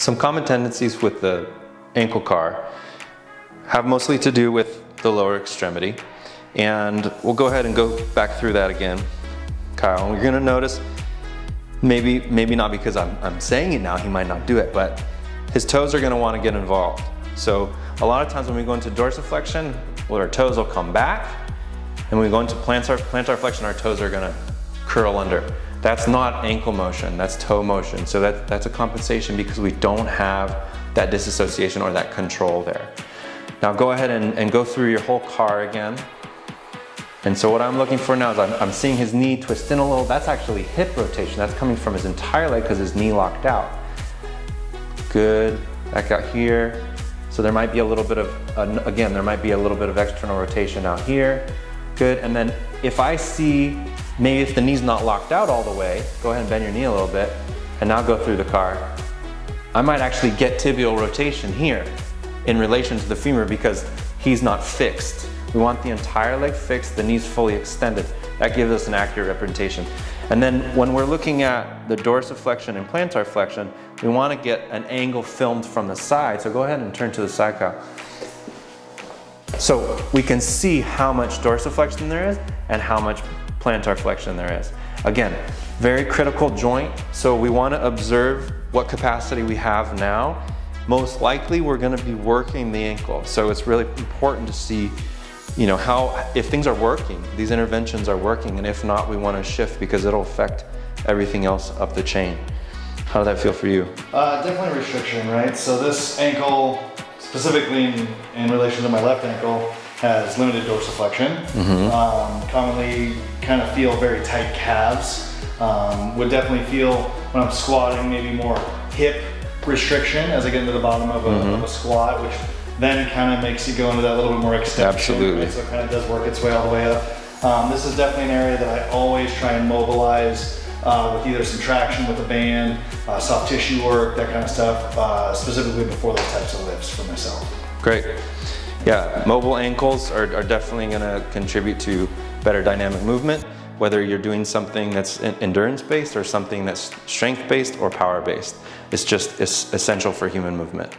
Some common tendencies with the ankle car have mostly to do with the lower extremity. And we'll go ahead and go back through that again, Kyle. And you're gonna notice, maybe not because I'm saying it now, he might not do it, but his toes are gonna wanna get involved. So a lot of times when we go into dorsiflexion, well, our toes will come back, and when we go into plantar flexion, our toes are gonna curl under. That's not ankle motion, that's toe motion. So that's a compensation because we don't have that disassociation or that control there. Now go ahead and go through your whole car again. And so what I'm looking for now is I'm seeing his knee twist in a little. That's actually hip rotation. That's coming from his entire leg because his knee locked out. Good, back out here. So there might be a little bit of, again, there might be a little bit of external rotation out here. Good, and then if I see, maybe if the knee's not locked out all the way, go ahead and bend your knee a little bit, and now go through the car. I might actually get tibial rotation here in relation to the femur because he's not fixed. We want the entire leg fixed, the knee's fully extended. That gives us an accurate representation. And then when we're looking at the dorsiflexion and plantar flexion, we want to get an angle filmed from the side. So go ahead and turn to the side, Kyle. So we can see how much dorsiflexion there is and how much plantar flexion there is. Again, very critical joint, so we want to observe what capacity we have now. Most likely we're going to be working the ankle, so it's really important to see, you know, how, if things are working, these interventions are working, and if not, we want to shift because it'll affect everything else up the chain. How did that feel for you? Definitely restriction, right? So this ankle, specifically in relation to my left ankle, has limited dorsiflexion. Commonly kind of feel very tight calves. Would definitely feel when I'm squatting maybe more hip restriction as I get into the bottom of a squat, which then kind of makes you go into that little bit more extension. Absolutely. Right? So it kind of does work its way all the way up. This is definitely an area that I always try and mobilize with either some traction with a band, soft tissue work, that kind of stuff, specifically before those types of lifts for myself. Great. Yeah, mobile ankles are definitely going to contribute to better dynamic movement, whether you're doing something that's endurance-based or something that's strength-based or power-based. It's just essential for human movement.